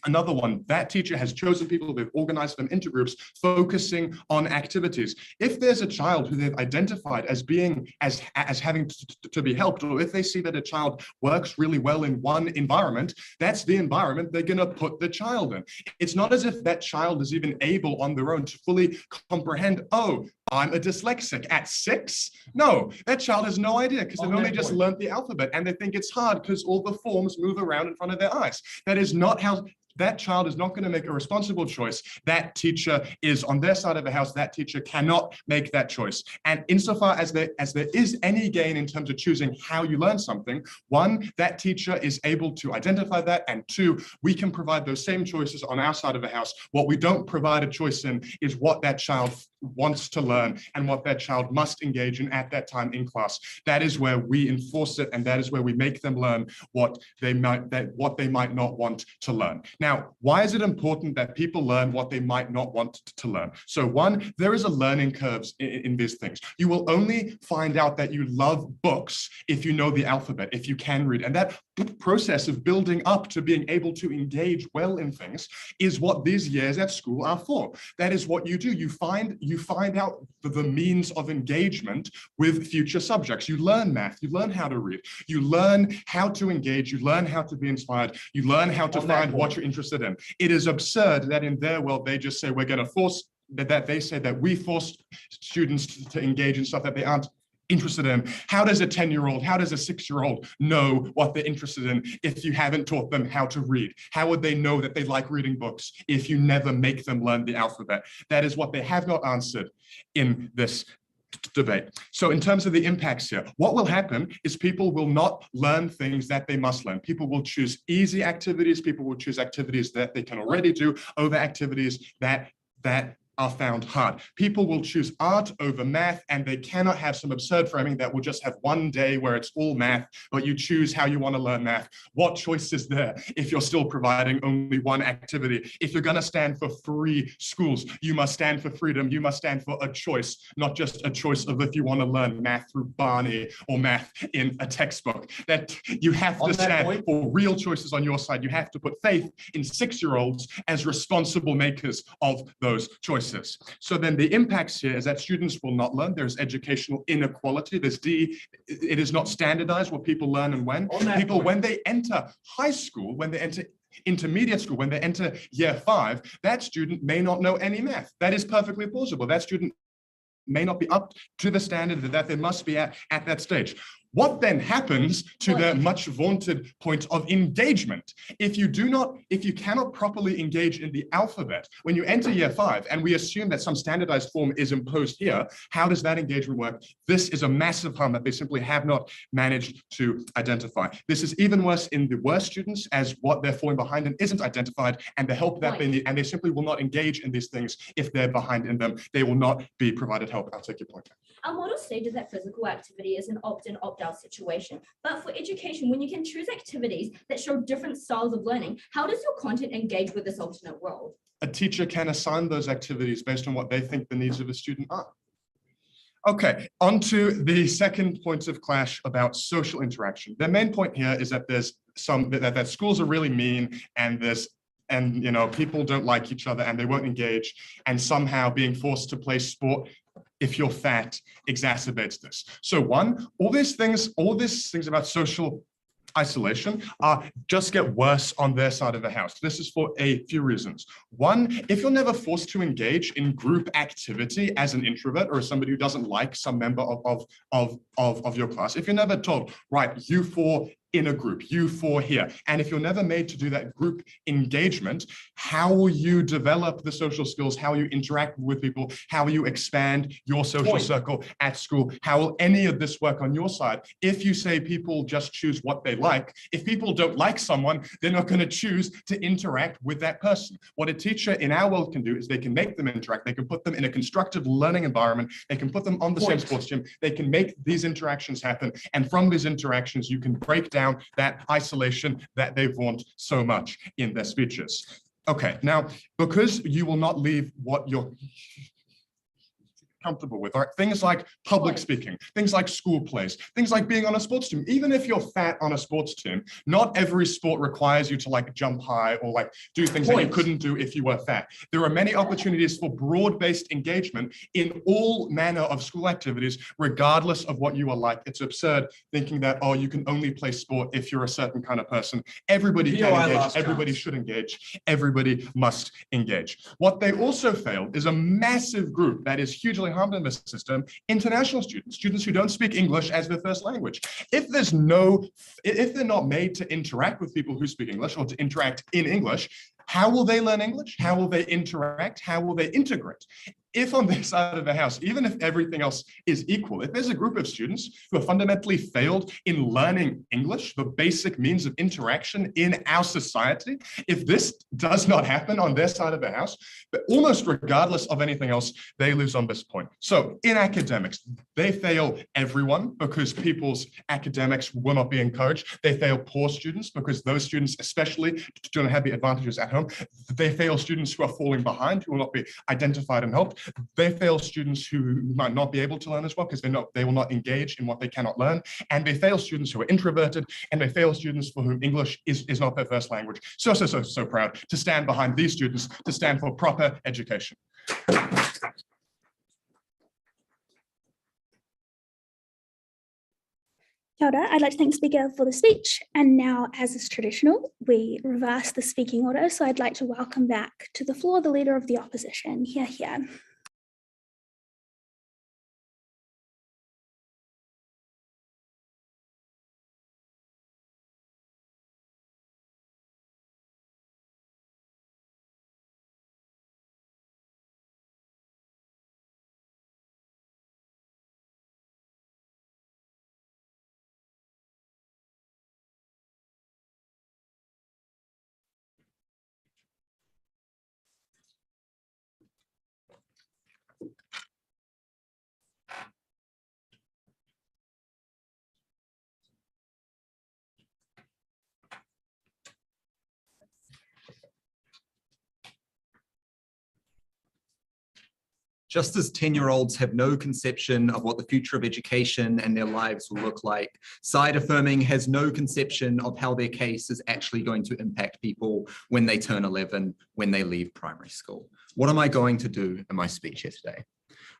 another one. That teacher has chosen people, they've organized them into groups, focusing on activities. If there's a child who they've identified as being, as having to be helped, or if they see that a child works really well in one environment, that's the environment they're gonna put the child in. It's not as if that child is even able on their own to fully comprehend, oh, I'm a dyslexic at 6. No, that child has no idea because they've only just learned the alphabet and they think it's hard because all the forms move around in front of their eyes. That is not how. That child is not going to make a responsible choice. That teacher is on their side of the house. That teacher cannot make that choice. And insofar as there is any gain in terms of choosing how you learn something, one, that teacher is able to identify that, and two, we can provide those same choices on our side of the house. What we don't provide a choice in is what that child wants to learn and what that child must engage in at that time in class. That is where we enforce it, and that is where we make them learn what they might not want to learn. Now, why is it important that people learn what they might not want to learn? So one, there is a learning curve in these things. You will only find out that you love books if you know the alphabet, if you can read. And that process of building up to being able to engage well in things is what these years at school are for. That is what you do. You find out the means of engagement with future subjects. You learn math, you learn how to read, you learn how to engage, you learn how to be inspired, you learn how to find what you're interested in. It is absurd that in their world, they just say, we're going to force, that they say that we force students to engage in stuff that they aren't interested in. How does a 10-year-old, how does a 6-year-old know what they're interested in if you haven't taught them how to read? How would they know that they like reading books if you never make them learn the alphabet? That is what they have not answered in this debate. So in terms of the impacts here, what will happen is people will not learn things that they must learn. People will choose easy activities. People will choose activities that they can already do over activities that are found hard. People will choose art over math, and they cannot have some absurd framing that will just have one day where it's all math, but you choose how you want to learn math. What choice is there if you're still providing only one activity? If you're going to stand for free schools, you must stand for freedom. You must stand for a choice, not just a choice of if you want to learn math through Barney or math in a textbook. That you have to stand for real choices on your side. You have to put faith in 6-year-olds as responsible makers of those choices. So then the impacts here is that students will not learn. There's educational inequality. It is not standardized what people learn and when. People, when they enter high school, when they enter intermediate school, when they enter year 5, that student may not know any math. That is perfectly plausible. That student may not be up to the standard that they must be at that stage. What then happens to the much vaunted point of engagement? If you cannot properly engage in the alphabet when you enter year 5, and we assume that some standardized form is imposed here, how does that engagement work? This is a massive harm that they simply have not managed to identify. This is even worse in the worst students, as what they're falling behind in isn't identified, and the help that they need, and they simply will not engage in these things if they're behind in them. They will not be provided help. I'll take your point. Our model stated that physical activity is an opt-in, opt-out situation. But for education, when you can choose activities that show different styles of learning, how does your content engage with this alternate world? A teacher can assign those activities based on what they think the needs of a student are. Okay, on to the second point of clash about social interaction. The main point here is that there's that schools are really mean, and people don't like each other and they won't engage, and somehow being forced to play sport if you're fat exacerbates this. So one, all these things about social isolation just get worse on their side of the house. This is for a few reasons. One, if you're never forced to engage in group activity as an introvert or as somebody who doesn't like some member of your class, if you're never told, right, you four in a group, you four here. And if you're never made to do that group engagement, how will you develop the social skills? How will you interact with people? How will you expand your social circle at school? How will any of this work on your side? If you say people just choose what they like, if people don't like someone, they're not going to choose to interact with that person. What a teacher in our world can do is they can make them interact. They can put them in a constructive learning environment. They can put them on the same sports gym. They can make these interactions happen. And from these interactions, you can break down that isolation that they vaunt so much in their speeches. Okay, now, because you will not leave what you're comfortable with, right? Things like public speaking, things like school plays, things like being on a sports team. Even if you're fat on a sports team, not every sport requires you to like jump high or like do things that you couldn't do if you were fat. There are many opportunities for broad-based engagement in all manner of school activities, regardless of what you are like. It's absurd thinking that, oh, you can only play sport if you're a certain kind of person. Everybody can engage, everybody should engage, everybody must engage. What they also failed is a massive group that is hugely harmed in this system: international students who don't speak English as their first language. If they're not made to interact with people who speak English or to interact in English, how will they learn English? How will they interact? How will they integrate? If on this side of the house, even if everything else is equal, if there's a group of students who have fundamentally failed in learning English, the basic means of interaction in our society, if this does not happen on their side of the house, but almost regardless of anything else, they lose on this point. So in academics, they fail everyone because people's academics will not be encouraged. They fail poor students because those students especially don't have the advantages at home. They fail students who are falling behind, who will not be identified and helped. They fail students who might not be able to learn as well because they will not engage in what they cannot learn. And they fail students who are introverted, and they fail students for whom English is not their first language. So proud to stand behind these students, to stand for proper education. Kia ora. I'd like to thank the speaker for the speech. And now, as is traditional, we reverse the speaking order. So I'd like to welcome back to the floor the Leader of the Opposition. Here. Just as 10-year-olds have no conception of what the future of education and their lives will look like, side affirming has no conception of how their case is actually going to impact people when they turn 11, when they leave primary school. What am I going to do in my speech here today?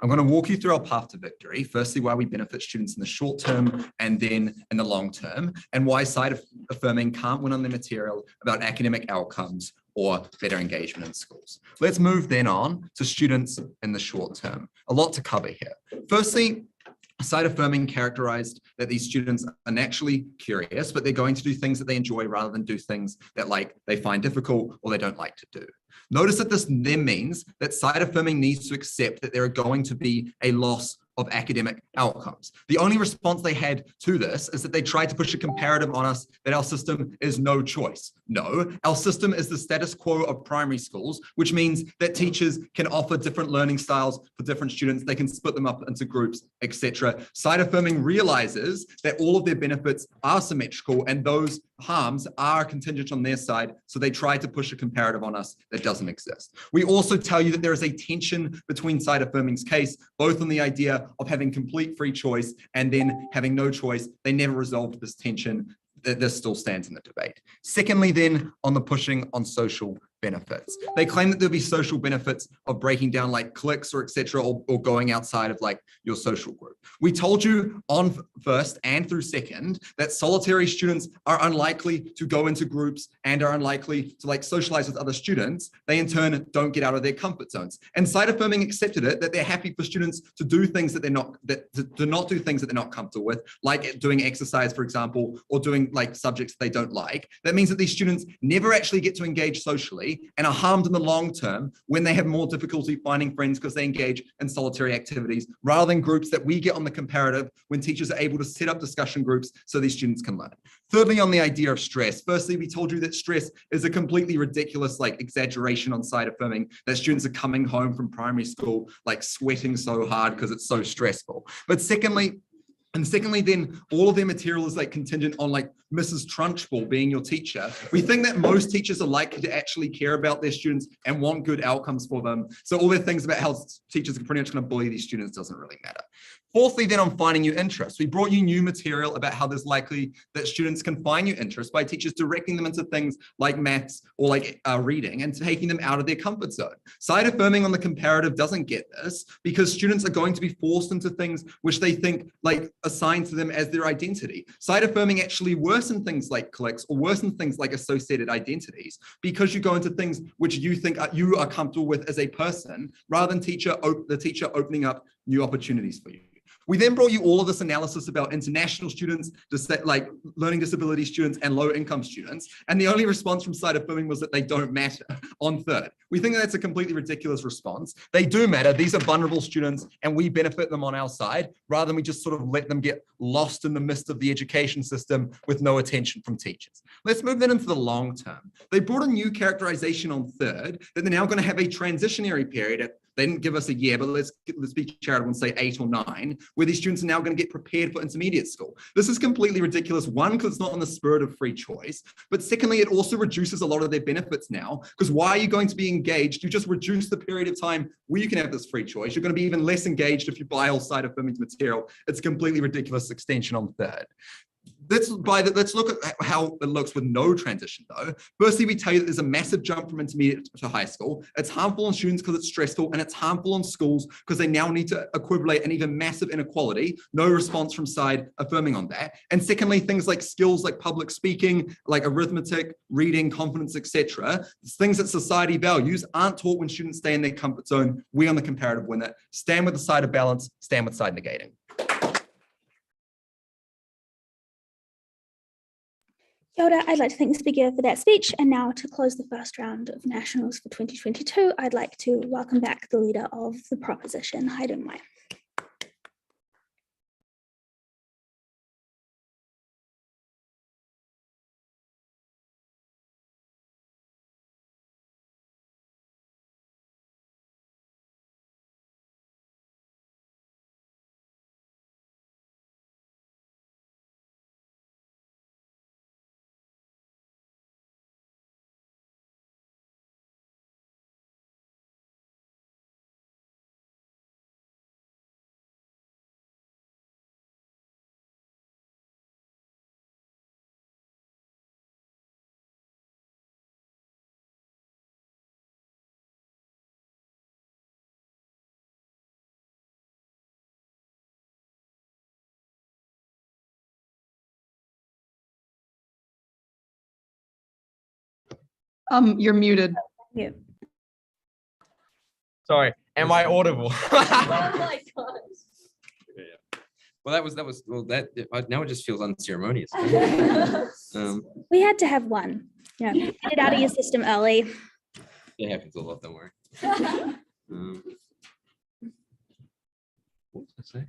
I'm going to walk you through our path to victory. Firstly, why we benefit students in the short term and then in the long term, and why side affirming can't win on the material about academic outcomes or better engagement in schools. Let's move then on to students in the short term. A lot to cover here. Firstly, Side affirming characterized that these students are naturally curious, but they're going to do things that they enjoy rather than do things that they find difficult or they don't like to do. Notice that this then means that side affirming needs to accept that there are going to be a loss of academic outcomes. The only response they had to this is that they tried to push a comparative on us that our system is no choice. No, our system is the status quo of primary schools, which means that teachers can offer different learning styles for different students. They can split them up into groups, etc. Side affirming realizes that all of their benefits are symmetrical and those harms are contingent on their side. So they try to push a comparative on us that doesn't exist. We also tell you that there is a tension between side affirming's case, both on the idea of having complete free choice and then having no choice. They never resolved this tension. This still stands in the debate. Secondly, then, on the pushing on social benefits. They claim that there'll be social benefits of breaking down cliques or etc. or going outside of your social group. We told you on first and through second that solitary students are unlikely to go into groups and are unlikely to socialize with other students. They in turn don't get out of their comfort zones. And side affirming accepted it that they're happy for students to do things that to not do things that they're not comfortable with, like doing exercise, for example, or doing subjects they don't like. That means that these students never actually get to engage socially and are harmed in the long term when they have more difficulty finding friends because they engage in solitary activities rather than groups that we get on the comparative when teachers are able to set up discussion groups so these students can learn. Thirdly, on the idea of stress. Firstly, we told you that stress is a completely ridiculous exaggeration on side affirming that students are coming home from primary school sweating so hard because it's so stressful. But secondly, then all of their material is contingent on Mrs. Trunchbull being your teacher. We think that most teachers are likely to actually care about their students and want good outcomes for them. So all their things about how teachers are pretty much going to bully these students doesn't really matter. Fourthly, then on finding new interests, we brought you new material about how there's likely that students can find new interests by teachers directing them into things like maths or reading and taking them out of their comfort zone. Side affirming on the comparative doesn't get this because students are going to be forced into things which they think assigned to them as their identity. Side affirming actually worsen things like cliques or worsen things like associated identities because you go into things which you think you are comfortable with as a person rather than the teacher opening up new opportunities for you. We then brought you all of this analysis about international students, learning disability students and low income students. And the only response from side affirming was that they don't matter on third. We think that's a completely ridiculous response. They do matter. These are vulnerable students and we benefit them on our side rather than we just sort of let them get lost in the mist of the education system with no attention from teachers. Let's move that into the long term. They brought a new characterization on third that they're now going to have a transitionary period. They didn't give us a year, but let's be charitable and say 8 or 9, where these students are now going to get prepared for intermediate school. This is completely ridiculous. One, because it's not in the spirit of free choice. But secondly, it also reduces a lot of their benefits now, because why are you going to be engaged? You just reduce the period of time where you can have this free choice. You're going to be even less engaged if you buy all side affirming material. It's a completely ridiculous extension on third. Let's look at how it looks with no transition though. Firstly, we tell you that there's a massive jump from intermediate to high school. It's harmful on students because it's stressful, and it's harmful on schools because they now need to equivalate an even massive inequality. No response from side affirming on that. And secondly, things like skills like public speaking, like arithmetic, reading, confidence, etc. Things that society values aren't taught when students stay in their comfort zone. We on the comparative win it. Stand with the side of balance, stand with side negating. Kia ora, I'd like to thank the speaker for that speech. And now to close the first round of Nationals for 2022, I'd like to welcome back the leader of the proposition, Haere Mai. You're muted. Yeah. Sorry, am I audible? Oh my gosh. Well, now it just feels unceremonious. We had to have one. Get it out of your system early. It happens a lot, don't worry. What was I say?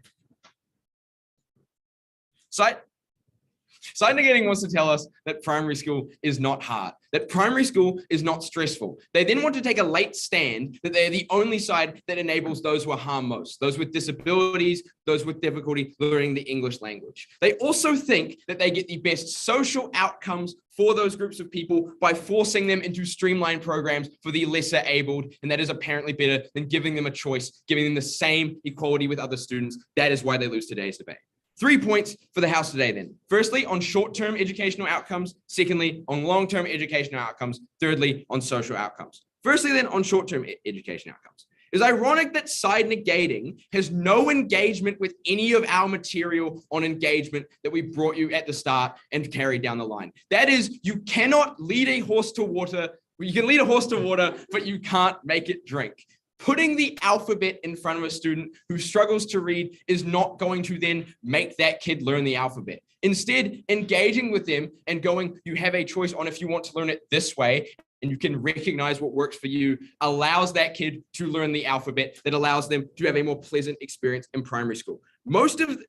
Side negating wants to tell us that primary school is not hard, that primary school is not stressful. They then want to take a late stand that they're the only side that enables those who are harmed most, those with disabilities, those with difficulty learning the English language. They also think that they get the best social outcomes for those groups of people by forcing them into streamlined programs for the lesser abled, and that is apparently better than giving them a choice, giving them the same equality with other students. That is why they lose today's debate. 3 points for the House today then. Firstly, on short-term educational outcomes. Secondly, on long-term educational outcomes. Thirdly, on social outcomes. Firstly then, on short-term education outcomes. It's ironic that side negating has no engagement with any of our material on engagement that we brought you at the start and carried down the line. That is, you cannot lead a horse to water. You can lead a horse to water, but you can't make it drink. Putting the alphabet in front of a student who struggles to read is not going to then make that kid learn the alphabet. Instead, engaging with them and going, you have a choice on if you want to learn it this way, and you can recognize what works for you, allows that kid to learn the alphabet, that allows them to have a more pleasant experience in primary school.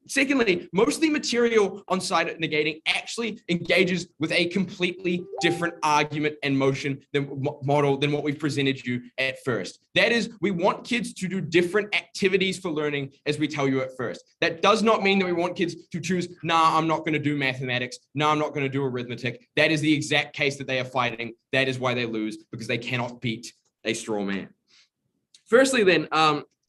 Secondly, most of the material on side negating actually engages with a completely different argument and model than what we've presented you at first. That is, we want kids to do different activities for learning as we tell you at first. That does not mean that we want kids to choose, nah, I'm not going to do mathematics. No, I'm not going to do arithmetic. That is the exact case that they are fighting. That is why they lose, because they cannot beat a straw man. Firstly, then,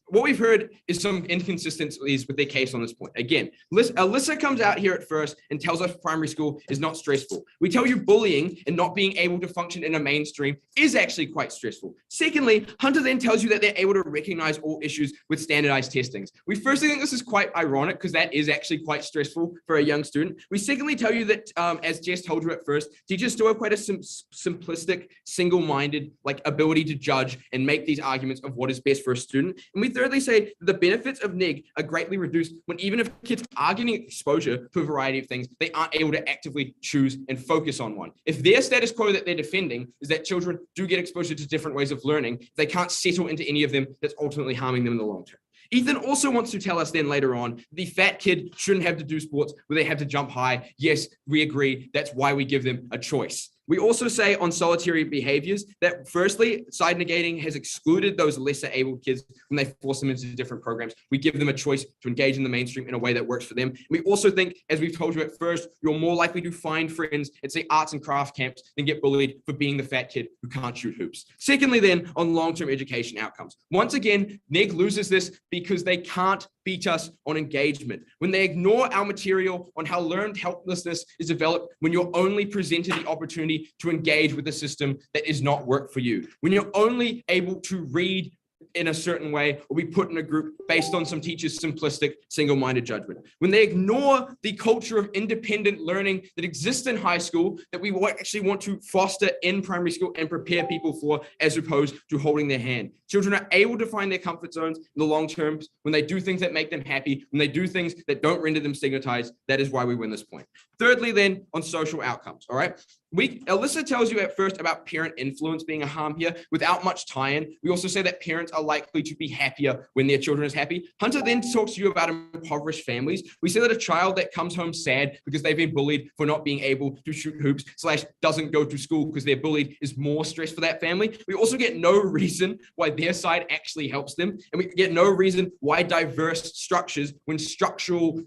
what we've heard is some inconsistencies with their case on this point. Again, Alyssa comes out here at first and tells us primary school is not stressful. We tell you bullying and not being able to function in a mainstream is actually quite stressful. Secondly, Hunter then tells you that they're able to recognize all issues with standardized testings. We firstly think this is quite ironic because that is actually quite stressful for a young student. We secondly tell you that, as Jess told you at first, teachers still have quite a simplistic, single-minded ability to judge and make these arguments of what is best for a student. And we thirdly say that the benefits of NEG are greatly reduced when even if kids are getting exposure to a variety of things, they aren't able to actively choose and focus on one. If their status quo that they're defending is that children do get exposure to different ways of learning, they can't settle into any of them, that's ultimately harming them in the long term. Ethan also wants to tell us then later on, the fat kid shouldn't have to do sports where they have to jump high. Yes, we agree. That's why we give them a choice. We also say on solitary behaviors that firstly, side negating has excluded those lesser able kids when they force them into different programs. We give them a choice to engage in the mainstream in a way that works for them. We also think, as we've told you at first, you're more likely to find friends at say arts and craft camps than get bullied for being the fat kid who can't shoot hoops. Secondly, then on long-term education outcomes. Once again, NEG loses this because they can't beat us on engagement. When they ignore our material on how learned helplessness is developed, when you're only presented the opportunity to engage with a system that is not work for you, when you're only able to read in a certain way or be put in a group based on some teachers' simplistic, single-minded judgment. When they ignore the culture of independent learning that exists in high school that we actually want to foster in primary school and prepare people for, as opposed to holding their hand. Children are able to find their comfort zones in the long term when they do things that make them happy, when they do things that don't render them stigmatized. That is why we win this point. Thirdly, then, on social outcomes, all right? Alyssa tells you at first about parent influence being a harm here without much tie-in. We also say that parents are likely to be happier when their children is happy. Hunter then talks to you about impoverished families. We say that a child that comes home sad because they've been bullied for not being able to shoot hoops / doesn't go to school because they're bullied is more stress for that family. We also get no reason why their side actually helps them. And we get no reason why diverse structures, when structural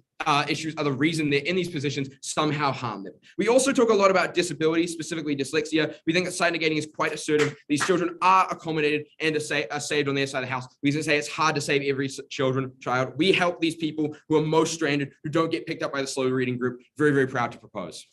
issues are the reason they're in these positions, somehow harm them. We also talk a lot about disabilities, specifically dyslexia. We think that side negating is quite assertive. These children are accommodated and are saved on their side of the house. We say it's hard to save every child. We help these people who are most stranded, who don't get picked up by the slow reading group. Very, very proud to propose.